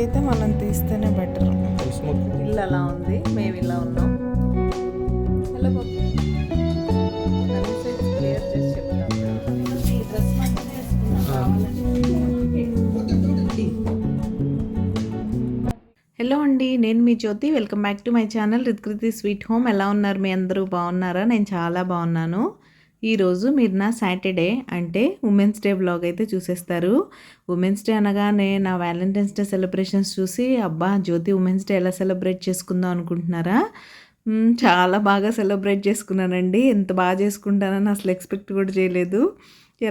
అయితే మనం తీస్తేనే బెటర్. ఇల్లు అలా ఉంది, మేము ఇలా ఉన్నాం. హలో బాబు, క్లియర్ చేసి చెప్తాను. ఈ డ్రెస్ మాత్రమే వేసుకున్నాం. హలో అండి, నేను మీ Jyothi. Welcome back to my channel Rithkriti sweet home. ఎలా ఉన్నారు మీ అందరూ? బాగున్నారా? నేను చాలా బాగున్నాను. ఈరోజు మీరు నా సాటర్డే అంటే ఉమెన్స్ డే వ్లాగ్ అయితే చూసేస్తారు. ఉమెన్స్ డే అనగానే నా వ్యాలంటైన్స్ డే సెలబ్రేషన్స్ చూసి అబ్బా జ్యోతి ఉమెన్స్ డే ఎలా సెలబ్రేట్ చేసుకుందాం అనుకుంటున్నారా? చాలా బాగా సెలబ్రేట్ చేసుకున్నానండి. ఎంత బాగా చేసుకుంటానని అసలు ఎక్స్పెక్ట్ కూడా చేయలేదు.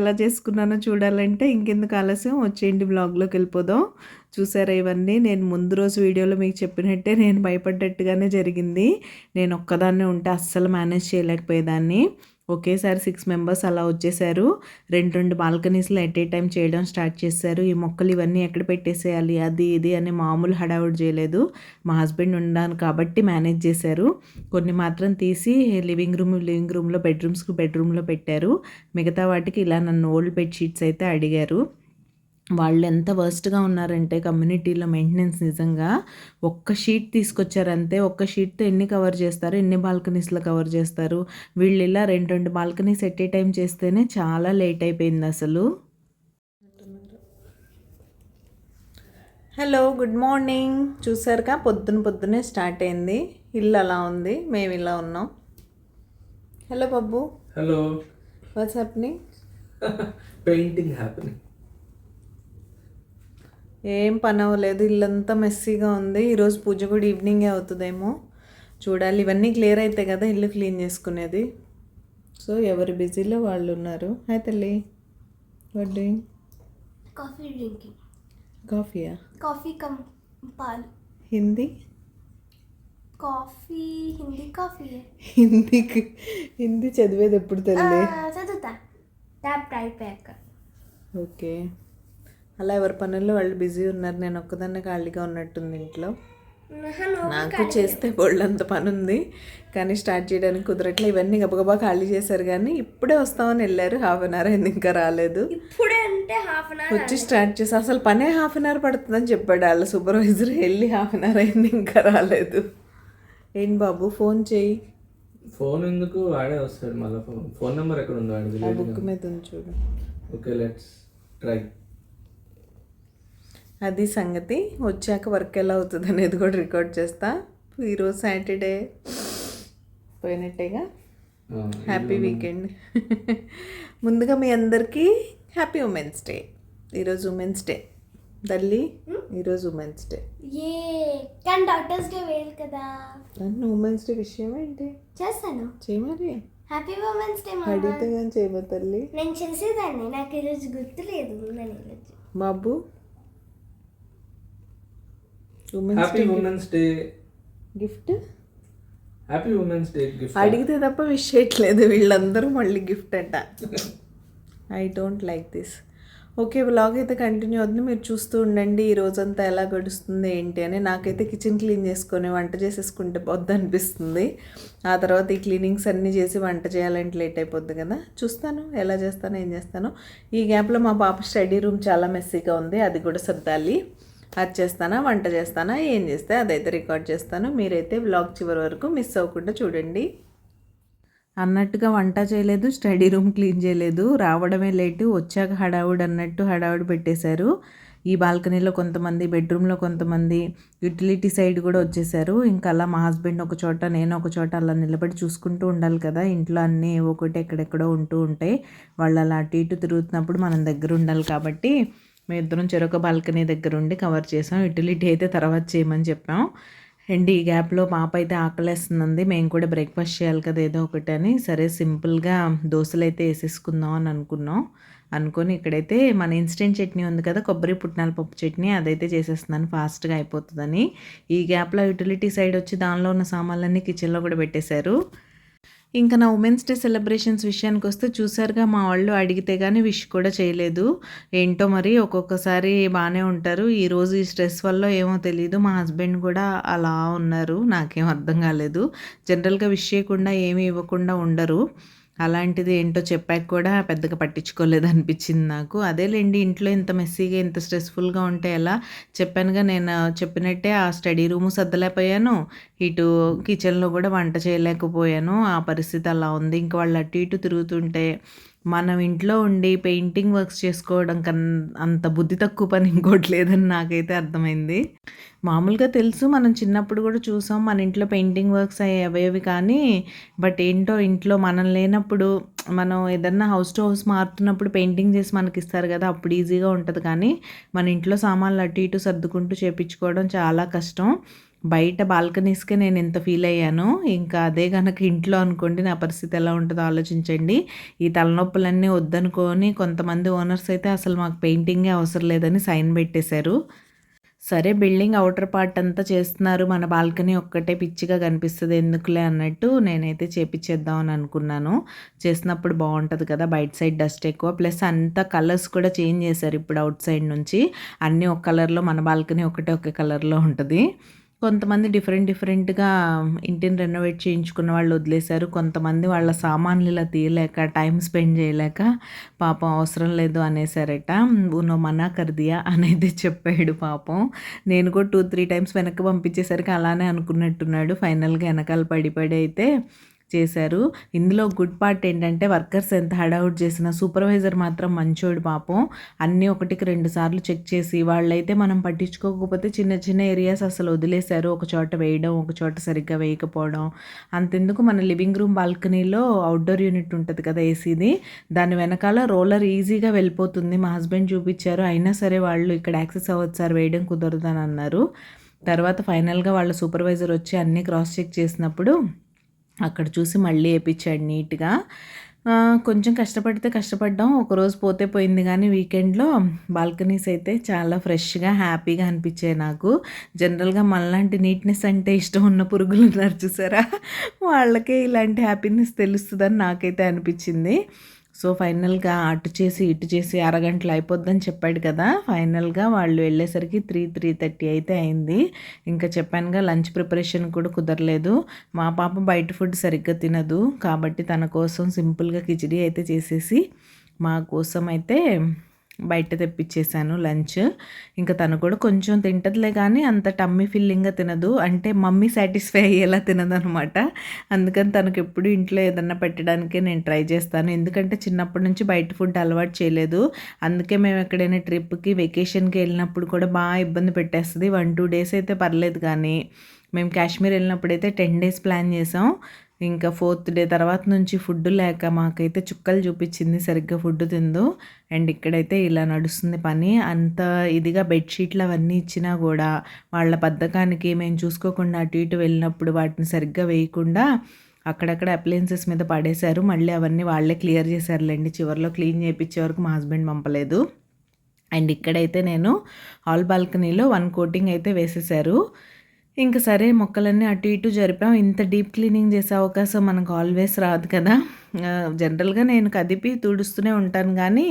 ఎలా చేసుకున్నానో చూడాలంటే ఇంకెందుకు ఆలస్యం, వచ్చేయండి బ్లాగ్లోకి వెళ్ళిపోదాం. చూసారా ఇవన్నీ? నేను ముందు రోజు వీడియోలో మీకు చెప్పినట్టే నేను భయపడ్డట్టుగానే జరిగింది. నేను ఒక్కదాన్నే ఉంటే అస్సలు మేనేజ్ చేయలేకపోయేదాన్ని. ఒకేసారి 6 మెంబర్స్ అలా వచ్చేసారు. రెండు బాల్కనీస్లో ఎట్ ఏ టైం చేయడం స్టార్ట్ చేశారు. ఈ మొక్కలు ఇవన్నీ ఎక్కడ పెట్టేసేయాలి అది ఇది అని మామూలు హడావుడి చేయలేదు. మా హస్బెండ్ ఉన్నాను కాబట్టి మేనేజ్ చేశారు. కొన్ని మాత్రం తీసి లివింగ్ రూమ్లో బెడ్రూమ్లో పెట్టారు. మిగతా వాటికి ఇలా నన్ను ఓల్డ్ బెడ్షీట్స్ అయితే అడిగారు. వాళ్ళు ఎంత వర్స్ట్గా ఉన్నారంటే కమ్యూనిటీలో మెయింటెనెన్స్ నిజంగా ఒక్క షీట్ తీసుకొచ్చారంతే. ఒక్క షీట్తో ఎన్ని కవర్ చేస్తారు, ఎన్ని బాల్కనీస్లో కవర్ చేస్తారు? వీళ్ళు ఇలా రెండు బాల్కనీస్ ఎట్ ఏ టైం చేస్తేనే చాలా లేట్ అయిపోయింది అసలు. Hello, good morning. చూసారుగా పొద్దున్నే స్టార్ట్ అయింది. ఇల్లు అలా ఉంది, మేము ఇలా ఉన్నాం. Hello Babbu. Hello. What's happening? Painting happening. ఏం పని అవ్వలేదు, ఇల్లంతా మెస్సీగా ఉంది. ఈరోజు పూజ కూడా ఈవినింగే అవుతుందేమో చూడాలి. ఇవన్నీ క్లియర్ అయితే కదా ఇల్లు క్లీన్ చేసుకునేది. సో ఎవరి బిజీలో వాళ్ళు ఉన్నారు. హాయ్ తల్లి, వాట్ డూయింగ్? Coffee drinking. కాఫీయా? కాఫీ కమ్ పాలు. Hindi copy Hindi copy. హిందీ చదివేది ఎప్పుడు తల్లి? చదువుతా ట్యాప్ అయిపోయాక. ఓకే, అలా ఎవరి పనుల్లో వాళ్ళు బిజీ ఉన్నారు. నేను ఒక్కదాన్నే ఖాళీగా ఉన్నట్టుంది ఇంట్లో. నాకు చేస్తే బోల్డంత పని ఉంది కానీ స్టార్ట్ చేయడానికి కుదరట్లే. ఇవన్నీ గబగబా ఖాళీ చేశారు కానీ ఇప్పుడే వస్తామని వెళ్ళారు. 1/2 అవర్ అయింది, ఇంకా రాలేదు. ఇప్పుడే అంటే 1/2 అవర్ వచ్చి స్టార్ట్ చేసి అసలు పనే 1/2 అవర్ పడుతుందని చెప్పాడు వాళ్ళ సూపర్వైజర్. వెళ్ళి 1/2 అవర్ అయింది, ఇంకా రాలేదు. ఏంటి బాబు, ఫోన్ చేయి. ఫోన్ ఎందుకు, వాడే వస్తాడు మళ్ళీ. ఫోన్ నెంబర్ ఎక్కడ ఉందో వాడి బుక్ మీద ఉంది చూడు. Okay, let's try. అది సంగతి. వచ్చాక వర్క్ ఎలా అవుతుంది అనేది కూడా రికార్డ్ చేస్తా. ఈరోజు సాటర్డే పోయినట్టేగా. Happy weekend. ముందుగా మీ అందరికీ హ్యాపీ ఉమెన్స్ డే. ఈరోజు ఉమెన్స్ డే తల్లి. ఈరోజు ఉమెన్స్ డే. కానీ డాక్టర్స్ డే వేరు కదా. నన్ను ఉమెన్స్ డే విషయం ఏంటి చేస్తాను, చేయమరి. హ్యాపీ ఉమెన్స్ డే అడిగితే కానీ చేయమో తల్లి. నేను చేసేదాన్ని, నాకు ఈరోజు గుర్తులేదు. బాబు, happy women's day gift happy women's day gift అడిగితే తప్ప విష్ చేయట్లేదు వీళ్ళందరూ. మళ్ళీ గిఫ్ట్ అంట. I don't like this. Okay, vlog అయితే కంటిన్యూ అవుతుంది, మీరు చూస్తూ ఉండండి. ఈ రోజంతా ఎలా గడుస్తుంది ఏంటి అని. నాకైతే కిచెన్ క్లీన్ చేసుకొని వంట చేసేసుకుంటే పొద్దు అనిపిస్తుంది. ఆ తర్వాత ఈ క్లీనింగ్స్ అన్నీ చేసి వంట చేయాలంటే లేట్ అయిపోద్ది కదా. చూస్తాను ఎలా చేస్తాను, ఏం చేస్తాను. ఈ గ్యాప్లో మా పాప స్టడీ రూమ్ చాలా మెస్సీగా ఉంది, అది కూడా సర్దాలి. అది చేస్తానా, వంట చేస్తానా, ఏం చేస్తే అదైతే రికార్డ్ చేస్తాను. మీరైతే వ్లాగ్ చివరి వరకు మిస్ అవ్వకుండా చూడండి. అన్నట్టుగా వంట చేయలేదు, స్టడీ రూమ్ క్లీన్ చేయలేదు. రావడమే లేటు, వచ్చాక హడావుడి అన్నట్టు హడావుడి పెట్టేశారు. ఈ బాల్కనీలో కొంతమంది, బెడ్రూమ్లో కొంతమంది, యూటిలిటీ సైడ్ కూడా వచ్చేసారు. ఇంకా అలా మా హస్బెండ్ ఒక చోట, నేను ఒక చోట అలా నిలబడి చూసుకుంటూ ఉండాలి కదా. ఇంట్లో అన్నీ ఒకటి ఎక్కడెక్కడో ఉంటూ ఉంటాయి. వాళ్ళు అలా అటు ఇటు తిరుగుతున్నప్పుడు మనం దగ్గర ఉండాలి కాబట్టి మేము ఇద్దరం చెరొక బాల్కనీ దగ్గర ఉండి కవర్ చేసాం. యూటిలిటీ అయితే తర్వాత చేయమని చెప్పాం. అండ్ ఈ గ్యాప్లో పాప అయితే ఆకలేస్తుంది. మేము కూడా బ్రేక్ఫాస్ట్ చేయాలి కదా ఏదో ఒకటి అని, సరే సింపుల్గా దోశలు అయితే వేసేసుకుందాం అని అనుకొని ఇక్కడైతే మన ఇన్స్టెంట్ చట్నీ ఉంది కదా, కొబ్బరి పుట్నాల పప్పు చట్నీ, అదైతే చేసేస్తున్నాను ఫాస్ట్గా అయిపోతుందని. ఈ గ్యాప్లో యూటిలిటీ సైడ్ వచ్చి దానిలో ఉన్న సామాన్లన్నీ కిచెన్లో కూడా పెట్టేశారు. ఇంకా నా ఉమెన్స్ డే సెలబ్రేషన్స్ విషయానికి వస్తే చూసారుగా, మా వాళ్ళు అడిగితే కానీ విష్ కూడా చేయలేదు. ఏంటో మరి ఒక్కొక్కసారి బాగానే ఉంటారు. ఈరోజు ఈ స్ట్రెస్ వల్ల ఏమో తెలీదు, మా హస్బెండ్ కూడా అలా ఉన్నారు. నాకేం అర్థం కాలేదు. జనరల్గా విష్ చేయకుండా ఏమీ ఇవ్వకుండా ఉండరు. అలాంటిది ఏంటో చెప్పాక కూడా పెద్దగా పట్టించుకోలేదు అనిపించింది నాకు. అదేలెండి ఇంట్లో ఇంత మెస్సీగా, ఇంత స్ట్రెస్‌ఫుల్‌గా ఉంటే ఎలా? చెప్పానుగా నేను చెప్పినట్టే ఆ స్టడీ రూము సర్దలేకపోయాను. ఇటు కిచెన్‌లో కూడా వంట చేయలేకపోయాను. ఆ పరిస్థితి అలా ఉంది. ఇంక వాళ్ళు అటు ఇటు తిరుగుతుంటే మనం ఇంట్లో ఉండి పెయింటింగ్ వర్క్స్ చేసుకోవడం అంత బుద్ధి తక్కువ పని ఇంకోటి లేదని నాకైతే అర్థమైంది. మామూలుగా తెలుసు మనం చిన్నప్పుడు కూడా చూసాం మన ఇంట్లో పెయింటింగ్ వర్క్స్ అవేవి కానీ బట్ ఏంటో ఇంట్లో మనం లేనప్పుడు మనం ఏదన్నా హౌస్ టు హౌస్ మారుతున్నప్పుడు పెయింటింగ్ చేసి మనకి ఇస్తారు కదా, అప్పుడు ఈజీగా ఉంటుంది. కానీ మన ఇంట్లో సామాన్లు అటు ఇటు సర్దుకుంటూ చేపించుకోవడం చాలా కష్టం. బయట బాల్కనీస్కే నేను ఇంత ఫీల్ అయ్యాను. ఇంకా అదే కనుక ఇంట్లో అనుకోండి నా పరిస్థితి ఎలా ఉంటుందో ఆలోచించండి. ఈ తలనొప్పులన్నీ వద్దనుకొని కొంతమంది ఓనర్స్ అయితే అసలు మాకు పెయింటింగే అవసరం లేదని సైన్ పెట్టేశారు. సరే బిల్డింగ్ ఔటర్ పార్ట్ అంతా చేస్తున్నారు, మన బాల్కనీ ఒక్కటే పిచ్చిగా కనిపిస్తుంది ఎందుకులే అన్నట్టు నేనైతే చేపిచ్చేద్దాం అని అనుకున్నాను. చేసినప్పుడు బాగుంటుంది కదా, బయట సైడ్ డస్ట్ ఎక్కువ, ప్లస్ అంతా కలర్స్ కూడా చేంజ్ చేశారు ఇప్పుడు అవుట్ సైడ్ నుంచి. అన్నీ ఒక కలర్లో, మన బాల్కనీ ఒకటే ఒకే కలర్లో ఉంటుంది. కొంతమంది డిఫరెంట్‌గా ఇంటిని రెనోవేట్ చేయించుకున్న వాళ్ళు వదిలేశారు. కొంతమంది వాళ్ళ సామాన్లు ఇలా తీయలేక, టైం స్పెండ్ చేయలేక పాపం అవసరం లేదు అనేసారట. "ఉనో మనా కర్ దియా" అనేది చెప్పాడు పాపం. నేను కూడా 2, 3 టైమ్స్ వెనక్కి పంపించేసరికి అలానే అనుకున్నట్టున్నాడు. ఫైనల్‌గా వెనకాల పడి అయితే చేశారు. ఇందులో గుడ్ పార్ట్ ఏంటంటే వర్కర్స్ ఎంత హడావుడి చేసినా సూపర్వైజర్ మాత్రం మంచోడు పాపం. అన్నీ ఒకటికి 2 సార్లు చెక్ చేసి, వాళ్ళైతే మనం పట్టించుకోకపోతే చిన్న చిన్న ఏరియాస్ అసలు వదిలేశారు. ఒక చోట వేయడం, ఒక చోట సరిగ్గా వేయకపోవడం. అంతెందుకు మన లివింగ్ రూమ్ బాల్కనీలో అవుట్‌డోర్ యూనిట్ ఉంటుంది కదా ఏసీది, దాని వెనకాల రోలర్ ఈజీగా వెళ్ళిపోతుంది. మా హస్బెండ్ చూపించారు. అయినా సరే వాళ్ళు ఇక్కడ యాక్సెస్ అవ్వదు సార్, వేయడం కుదరదని అన్నారు. తర్వాత ఫైనల్‌గా వాళ్ళ సూపర్వైజర్ వచ్చి అన్నీ క్రాస్ చెక్ చేసినప్పుడు అక్కడ చూసి మళ్ళీ ఏపిచ్చాడు నీట్‌గా. కొంచెం కష్టపడ్డాం. ఒకరోజు పోతే పోయింది కానీ వీకెండ్‌లో బాల్కనీస్ అయితే చాలా ఫ్రెష్‌గా, హ్యాపీగా అనిపించాయి నాకు. జనరల్‌గా మనలాంటి నీట్‌నెస్ అంటే ఇష్టం ఉన్న పురుగులు ఉన్నారు చూసారా, వాళ్ళకే ఇలాంటి హ్యాపీనెస్ తెలుస్తుందని నాకైతే అనిపించింది. సో ఫైనల్‌గా అటు చేసి ఇటు చేసి అరగంటలో అయిపోద్దని చెప్పాడు కదా, ఫైనల్‌గా వాళ్ళు వెళ్ళేసరికి 3:30 అయితే అయింది. ఇంకా చెప్పానుగా లంచ్ ప్రిపరేషన్ కూడా కుదరలేదు. మా పాప బయట ఫుడ్ సరిగ్గా తినదు కాబట్టి తన కోసం సింపుల్గా కిచిడి అయితే చేసేసి మా కోసం అయితే బయట తెప్పించేసాను లంచ్. ఇంకా తను కూడా కొంచెం తింటదిలే కానీ అంత టమ్మీ ఫిల్లింగ్గా తినదు, అంటే మమ్మీ సాటిస్ఫై అయ్యేలా తినదనమాట. అందుకని తనకు ఎప్పుడు ఇంట్లో ఏదన్నా పెట్టడానికే నేను ట్రై చేస్తాను. ఎందుకంటే చిన్నప్పటి నుంచి బయట ఫుడ్ అలవాటు చేయలేదు. అందుకే మేము ఎక్కడైనా ట్రిప్కి, వెకేషన్కి వెళ్ళినప్పుడు కూడా బాగా ఇబ్బంది పెట్టేస్తుంది. 1-2 డేస్ అయితే పర్లేదు కానీ మేము కాశ్మీర్ వెళ్ళినప్పుడైతే 10 డేస్ ప్లాన్ చేసాం. ఇంకా 4th డే తర్వాత నుంచి ఫుడ్ లేక మాకైతే చుక్కలు చూపించింది, సరిగ్గా ఫుడ్ తిందు. అండ్ ఇక్కడైతే ఇలా నడుస్తుంది పని. అంత ఇదిగా బెడ్షీట్లు అవన్నీ ఇచ్చినా కూడా వాళ్ళ బద్ధకానికి మేము చూసుకోకుండా అటు ఇటు వెళ్ళినప్పుడు వాటిని సరిగ్గా వేయకుండా అక్కడక్కడ అప్లయన్సెస్ మీద పడేశారు. మళ్ళీ అవన్నీ వాళ్ళే క్లియర్ చేశారులేండి. చివరిలో క్లీన్ చేయించే వరకు మా హస్బెండ్ పంపలేదు. అండ్ ఇక్కడైతే నేను హాల్ బాల్కనీలో 1 కోటింగ్ అయితే వేసేసారు. ఇంక సరే మొక్కలన్నీ అటు ఇటు జరిపాం. ఇంత డీప్ క్లీనింగ్ చేసే అవకాశం మనకు ఆల్వేస్ రాదు కదా. జనరల్గా నేను కదిపి తుడుస్తూనే ఉంటాను కానీ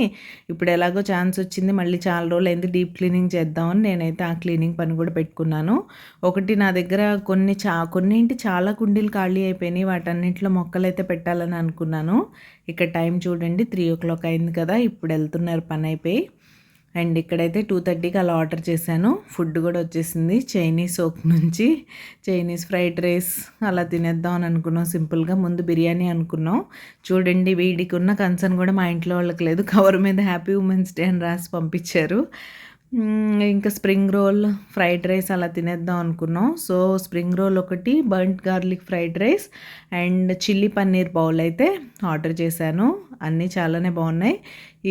ఇప్పుడు ఎలాగో ఛాన్స్ వచ్చింది, మళ్ళీ చాలా రోజులైంది డీప్ క్లీనింగ్ చేద్దామని నేనైతే ఆ క్లీనింగ్ పని కూడా పెట్టుకున్నాను. ఒకటి నా దగ్గర కొన్నింటి చాలా కుండీలు ఖాళీ అయిపోయినాయి, వాటన్నింటిలో మొక్కలు అయితే పెట్టాలని అనుకున్నాను. ఇక్కడ టైం చూడండి 3 అయింది కదా, ఇప్పుడు వెళ్తున్నారు పని అయిపోయి. అండ్ ఇక్కడైతే 2:30కి అలా ఆర్డర్ చేశాను. ఫుడ్ కూడా వచ్చేసింది చైనీస్ నుంచి. చైనీస్ ఫ్రైడ్ రైస్ అలా తినేద్దాం అని అనుకున్నాం సింపుల్గా. ముందు బిర్యానీ అనుకున్నాం. చూడండి వీడికి ఉన్న కన్సర్న్ కూడా మా ఇంట్లో వాళ్ళకి లేదు. కవర్ మీద హ్యాపీ ఉమెన్స్ డే అని రాసి పంపించారు. ఇంకా స్ప్రింగ్ రోల్, ఫ్రైడ్ రైస్ అలా తినేద్దాం అనుకున్నాం. సో స్ప్రింగ్ రోల్ ఒకటి, burnt garlic fried rice and chilli paneer bowl అయితే ఆర్డర్ చేశాను. అన్నీ చాలానే బాగున్నాయి.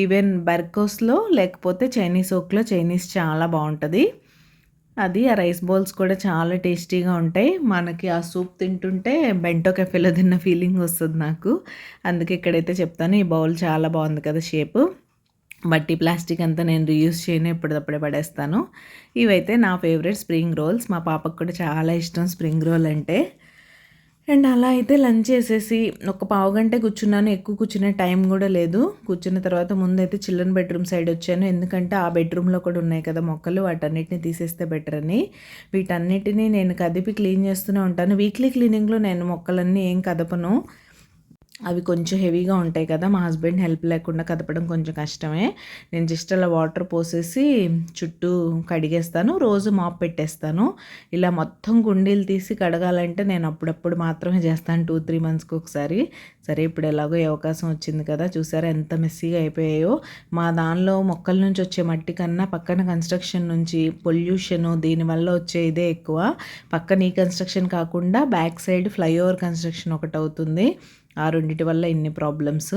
ఈవెన్ బర్కోస్లో లేకపోతే చైనీస్ ఓక్లో చైనీస్ చాలా బాగుంటుంది. అది ఆ రైస్ బౌల్స్ కూడా చాలా టేస్టీగా ఉంటాయి. మనకి ఆ సూప్ తింటుంటే బెంటో కెఫేలో తిన్న ఫీలింగ్ వస్తుంది నాకు. అందుకే ఇక్కడైతే చెప్తాను, ఈ బౌల్ చాలా బాగుంది కదా షేపు. బట్టి ప్లాస్టిక్ అంతా నేను రీయూస్ చేయను, ఎప్పటికప్పుడే పడేస్తాను. ఇవైతే నా ఫేవరెట్ స్ప్రింగ్ రోల్స్. మా పాపకు కూడా చాలా ఇష్టం స్ప్రింగ్ రోల్ అంటే. అండ్ అలా అయితే లంచ్ చేసేసి ఒక పావుగంటే కూర్చున్నాను, ఎక్కువ కూర్చునే టైం కూడా లేదు. కూర్చున్న తర్వాత ముందైతే చిల్డ్రన్ బెడ్రూమ్ సైడ్ వచ్చాను, ఎందుకంటే ఆ బెడ్రూమ్లో కూడా ఉన్నాయి కదా మొక్కలు, వాటన్నిటిని తీసేస్తే బెటర్ అని. వీటన్నిటిని నేను కదిపి క్లీన్ చేస్తూనే ఉంటాను. వీక్లీ క్లీనింగ్లో నేను మొక్కలన్నీ ఏం కదపను. అవి కొంచెం హెవీగా ఉంటాయి కదా, మా హస్బెండ్ హెల్ప్ లేకుండా కదపడం కొంచెం కష్టమే. నేను జస్ట్ అలా వాటర్ పోసేసి చుట్టూ కడిగేస్తాను, రోజు మాప్ పెట్టేస్తాను. ఇలా మొత్తం కుండీలు తీసి కడగాలంటే నేను అప్పుడప్పుడు మాత్రమే చేస్తాను, 2-3 మంత్స్కి ఒకసారి. సరే ఇప్పుడు ఎలాగో ఈ అవకాశం వచ్చింది కదా, చూసారా ఎంత మెస్సీగా అయిపోయాయో. మా దానిలో మొక్కల నుంచి వచ్చే మట్టి కన్నా పక్కన కన్స్ట్రక్షన్ నుంచి పొల్యూషన్ దీనివల్ల వచ్చే ఇదే ఎక్కువ. పక్కన ఈ కన్స్ట్రక్షన్ కాకుండా బ్యాక్ సైడ్ ఫ్లైఓవర్ కన్స్ట్రక్షన్ ఒకటి అవుతుంది, ఆ రెండిటి వల్ల ఇన్ని ప్రాబ్లమ్స్.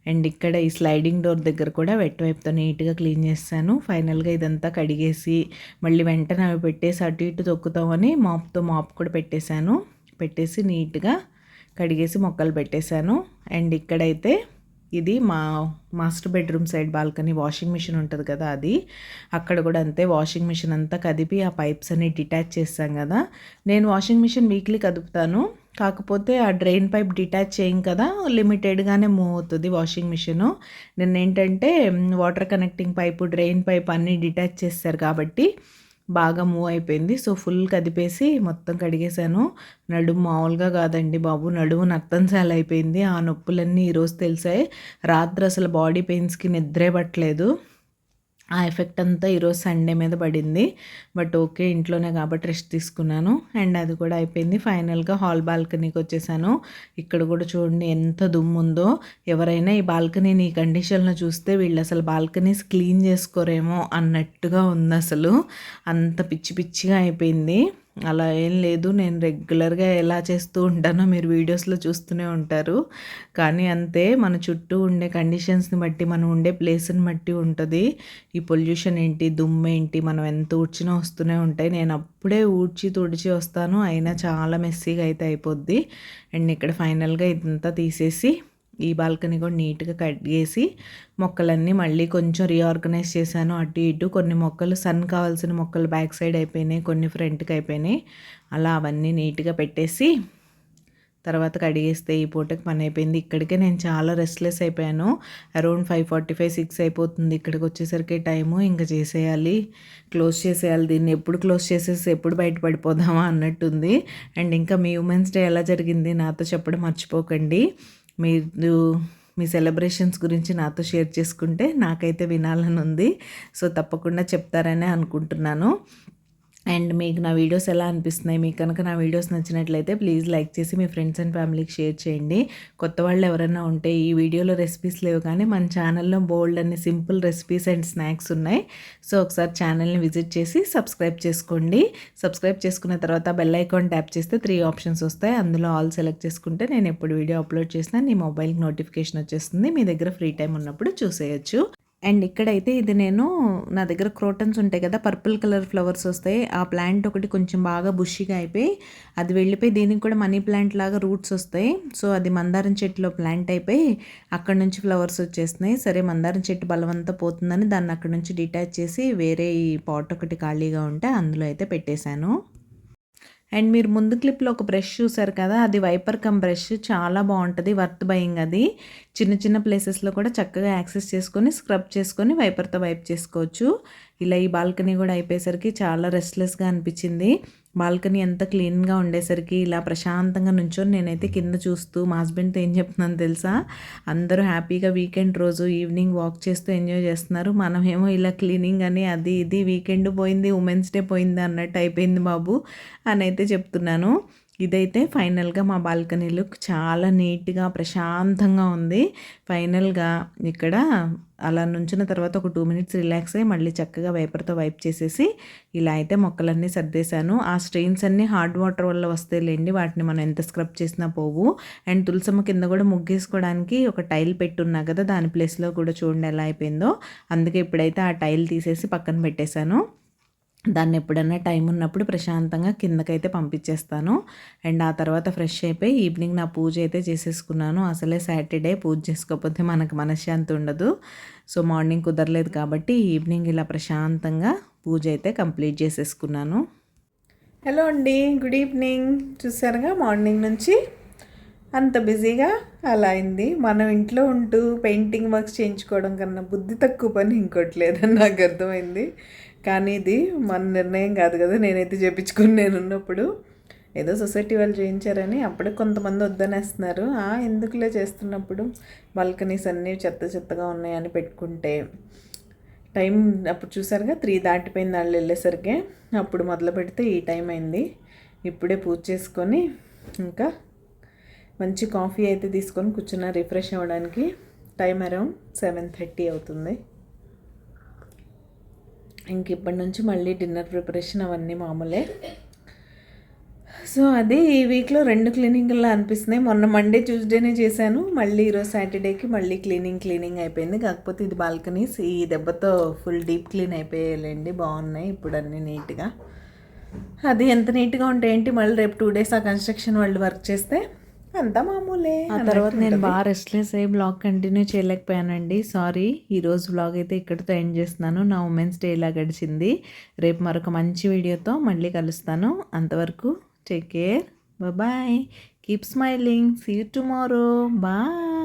అండ్ ఇక్కడ ఈ స్లైడింగ్ డోర్ దగ్గర కూడా వెట్ వైపుతో నీట్గా క్లీన్ చేస్తాను. ఫైనల్గా ఇదంతా కడిగేసి మళ్ళీ వెంటనే అవి పెట్టేసి అటు ఇటు తొక్కుతామని మాప్ కూడా పెట్టేసి నీట్గా కడిగేసి మొక్కలు పెట్టేశాను. అండ్ ఇక్కడైతే ఇది మా master bedroom side balcony, washing machine ఉంటుంది కదా అది. అక్కడ కూడా అంతే, వాషింగ్ మిషన్ అంతా కదిపి ఆ పైప్స్ అన్ని డిటాచ్ చేస్తాం కదా. నేను వాషింగ్ మిషన్ వీక్లీ కదుపుతాను, కాకపోతే ఆ డ్రైన్ పైప్ డిటాచ్ చేయం కదా, లిమిటెడ్గానే మూవ్ అవుతుంది వాషింగ్ మిషను. నిన్న ఏంటంటే water connecting pipe, drain pipe అన్నీ డిటాచ్ చేస్తారు కాబట్టి బాగా మూవ్ అయిపోయింది. సో ఫుల్ కదిపేసి మొత్తం కడిగేశాను. నడుము మామూలుగా కాదండి బాబు, నడుము నర్తంసాలు అయిపోయింది. ఆ నొప్పులన్నీ ఈరోజు తెలిసాయి. రాత్రి అసలు బాడీ పెయిన్స్కి నిద్రే పట్టలేదు. ఆ ఎఫెక్ట్ అంతా ఈరోజు సండే మీద పడింది. బట్ ఓకే, ఇంట్లోనే కాబట్టి రెస్ట్ తీసుకున్నాను. అండ్ అది కూడా అయిపోయింది. ఫైనల్గా హాల్ బాల్కనీకి వచ్చేసాను. ఇక్కడ కూడా చూడండి ఎంత దుమ్ము ఉందో. ఎవరైనా ఈ బాల్కనీని ఈ కండిషన్లో చూస్తే వీళ్ళు అసలు బాల్కనీస్ క్లీన్ చేసుకోరేమో అన్నట్టుగా ఉంది. అసలు అంత పిచ్చి పిచ్చిగా అయిపోయింది. అలా ఏం లేదు, నేను రెగ్యులర్గా ఎలా చేస్తూ ఉంటానో మీరు వీడియోస్లో చూస్తూనే ఉంటారు. కానీ అంతే, మన చుట్టూ ఉండే కండిషన్స్ని బట్టి, మనం ఉండే ప్లేస్ని బట్టి ఉంటుంది. ఈ పొల్యూషన్ ఏంటి, దుమ్ము ఏంటి, మనం ఎంత ఊడ్చినా వస్తూనే ఉంటాయి. నేను అప్పుడే ఊడ్చి తుడిచి వస్తాను, అయినా చాలా మెస్సీగా అయితే అయిపోద్ది. అండ్ ఇక్కడ ఫైనల్గా ఇదంతా తీసేసి ఈ బాల్కనీ కూడా నీట్గా కడిగేసి మొక్కలన్నీ మళ్ళీ కొంచెం రీఆర్గనైజ్ చేశాను. అటు ఇటు కొన్ని మొక్కలు, సన్ కావాల్సిన మొక్కలు బ్యాక్ సైడ్ అయిపోయినాయి, కొన్ని ఫ్రంట్కి అయిపోయినాయి. అలా అవన్నీ నీట్గా పెట్టేసి తర్వాత కడిగేస్తే ఈ పూటకి పని అయిపోయింది. ఇక్కడికే నేను చాలా రెస్ట్లెస్ అయిపోయాను. అరౌండ్ 5:45-6 అయిపోతుంది. ఇక్కడికి వచ్చేసరికి టైము ఇంకా చేసేయాలి, క్లోజ్ చేసేయాలి. దీన్ని ఎప్పుడు క్లోజ్ చేసేసి ఎప్పుడు బయట పడిపోదామా అన్నట్టుంది. అండ్ ఇంకా మీ ఉమెన్స్ డే ఎలా జరిగింది నాతో చెప్పడం మర్చిపోకండి. మీరు మీ సెలబ్రేషన్స్ గురించి నాతో షేర్ చేసుకుంటే నాకైతే వినాలని ఉంది. సో తప్పకుండా చెప్తారనే అనుకుంటున్నాను. అండ్ మీకు నా వీడియోస్ ఎలా అనిపిస్తున్నాయి, మీకు కనుక నా వీడియోస్ నచ్చినట్లయితే ప్లీజ్ లైక్ చేసి మీ ఫ్రెండ్స్ అండ్ ఫ్యామిలీకి షేర్ చేయండి. కొత్త వాళ్ళు ఎవరైనా ఉంటే, ఈ వీడియోలో రెసిపీస్ లేవు కానీ మన ఛానల్లో బోల్డ్ అన్ని సింపుల్ రెసిపీస్ అండ్ స్నాక్స్ ఉన్నాయి. సో ఒకసారి ఛానల్ని విజిట్ చేసి సబ్స్క్రైబ్ చేసుకోండి. సబ్స్క్రైబ్ చేసుకున్న తర్వాత బెల్ ఐకాన్ ట్యాప్ చేస్తే 3 ఆప్షన్స్ వస్తాయి. అందులో ఆల్ సెలెక్ట్ చేసుకుంటే నేను ఎప్పుడు వీడియో అప్లోడ్ చేసినా నీ మొబైల్కి నోటిఫికేషన్ వచ్చేస్తుంది. మీ దగ్గర ఫ్రీ టైం ఉన్నప్పుడు చూసేయచ్చు. అండ్ ఇక్కడైతే ఇది నేను, నా దగ్గర క్రోటన్స్ ఉంటాయి కదా, పర్పుల్ కలర్ ఫ్లవర్స్ వస్తాయి. ఆ ప్లాంట్ ఒకటి కొంచెం బాగా బుషిగా అయిపోయి అది వెళ్ళిపోయి దీనికి కూడా మనీ ప్లాంట్ లాగా రూట్స్ వస్తాయి. సో అది మందారం చెట్టులో ప్లాంట్ అయిపోయి అక్కడ నుంచి ఫ్లవర్స్ వచ్చేస్తున్నాయి. సరే మందారం చెట్టు బలవంతా పోతుందని దాన్ని అక్కడ నుంచి డిటాచ్ చేసి వేరే ఈ పాట్ ఒకటి ఖాళీగా ఉంటే అందులో అయితే పెట్టేశాను. అండ్ మీరు ముందు క్లిప్లో ఒక బ్రష్ చూసారు కదా, అది వైపర్ కమ్ బ్రష్, చాలా బాగుంటుంది, వర్త్ బయింగ్. అది చిన్న చిన్న ప్లేసెస్లో కూడా చక్కగా యాక్సెస్ చేసుకొని స్క్రబ్ చేసుకొని వైపర్తో వైప్ చేసుకోవచ్చు. ఇలా ఈ బాల్కనీ కూడా అయిపోయేసరికి చాలా రెస్ట్లెస్గా అనిపించింది. బాల్కనీ ఎంత క్లీన్గా ఉండేసరికి ఇలా ప్రశాంతంగా నుంచొని నేనైతే కింద చూస్తూ మా హస్బెండ్తో ఏం చెప్తున్నాను తెలుసా, అందరూ హ్యాపీగా వీకెండ్ రోజు ఈవినింగ్ వాక్ చేస్తూ ఎంజాయ్ చేస్తున్నారు. మనమేమో ఇలా క్లీనింగ్ అని అది ఇది, వీకెండ్ పోయింది, ఉమెన్స్ డే పోయింది అన్నట్టు అయిపోయింది బాబు అని అయితే చెప్తున్నాను. ఇదైతే ఫైనల్గా మా బాల్కనీ లుక్ చాలా నీట్గా ప్రశాంతంగా ఉంది. ఫైనల్గా ఇక్కడ అలా నుంచిన తర్వాత ఒక 2 minutes రిలాక్స్ అయ్యి మళ్ళీ చక్కగా వైపర్తో వైప్ చేసేసి ఇలా అయితే మొక్కలన్నీ సర్దేశాను. ఆ స్ట్రెయిన్స్ అన్నీ హార్డ్ వాటర్ వల్ల వస్తాయిలేండి, వాటిని మనం ఎంత స్క్రబ్ చేసినా పోవు. అండ్ తులసమ్మ కింద కూడా ముగ్గేసుకోవడానికి ఒక టైల్ పెట్టున్నా కదా, దాని ప్లేస్లో కూడా చూడండి ఎలా అయిపోయిందో. అందుకే ఇప్పుడైతే ఆ టైల్ తీసేసి పక్కన పెట్టేశాను. దాన్ని ఎప్పుడన్నా టైం ఉన్నప్పుడు ప్రశాంతంగా కిందకైతే పంపించేస్తాను. అండ్ ఆ తర్వాత ఫ్రెష్ అయిపోయి ఈవినింగ్ నా పూజ అయితే చేసేసుకున్నాను. అసలే సాటర్డే పూజ చేసుకోకపోతే మనకు మనశ్శాంతి ఉండదు. సో మార్నింగ్ కుదరలేదు కాబట్టి ఈవినింగ్ ఇలా ప్రశాంతంగా పూజ అయితే కంప్లీట్ చేసేసుకున్నాను. హలో అండి, గుడ్ ఈవినింగ్. చూసారుగా మార్నింగ్ నుంచి అంత బిజీగా అలా అయింది. మనం ఇంట్లో ఉంటూ పెయింటింగ్ వర్క్స్ చేయించుకోవడం కన్నా బుద్ధి తక్కువ పని ఇంకోటి లేదని నాకు అర్థమైంది. కానీ ఇది మన నిర్ణయం కాదు కదా, నేనైతే చేయించుకుని నేనున్నప్పుడు. ఏదో సొసైటీ వాళ్ళు చేయించారని అప్పుడే కొంతమంది వద్దనేస్తున్నారు. ఎందుకులే చేస్తున్నప్పుడు బాల్కనీస్ అన్నీ చెత్త చెత్తగా ఉన్నాయని పెట్టుకుంటే టైం అప్పుడు చూసారుగా 3 దాటిపోయింది వాళ్ళు వెళ్ళేసరికి. అప్పుడు మొదలు పెడితే ఈ టైం అయింది. ఇప్పుడే పూజ చేసుకొని ఇంకా మంచి కాఫీ అయితే తీసుకొని కూర్చున్నా రిఫ్రెష్ అవ్వడానికి. టైం అరౌండ్ 7:30 అవుతుంది. ఇంక ఇప్పటి నుంచి మళ్ళీ డిన్నర్ ప్రిపరేషన్ అవన్నీ మామూలే. సో అది ఈ వీక్లో 2 క్లీనింగ్లా అనిపిస్తున్నాయి. మొన్న మండే ట్యూస్డేనే చేశాను, మళ్ళీ ఈరోజు సాటర్డేకి మళ్ళీ క్లీనింగ్ అయిపోయింది. కాకపోతే ఇది బాల్కనీస్ ఈ దెబ్బతో ఫుల్ డీప్ క్లీన్ అయిపోయాలండి. బాగున్నాయి ఇప్పుడు అన్నీ నీట్గా. అది ఎంత నీట్గా ఉంటే ఏంటి, మళ్ళీ రేపు 2 days ఆ కన్స్ట్రక్షన్ వాళ్ళు వర్క్ చేస్తే అంతా మామూలే. ఆ తర్వాత నేను బాగా రెస్ట్లెస్ అయ్యి బ్లాగ్ కంటిన్యూ చేయలేకపోయానండి, సారీ. ఈరోజు బ్లాగ్ అయితే ఇక్కడితో ఎండ్ చేస్తున్నాను. నా ఉమెన్స్ డే ఇలా గడిచింది. రేపు మరొక మంచి వీడియోతో మళ్ళీ కలుస్తాను. అంతవరకు take care, bye, keep smiling, see you tomorrow, bye.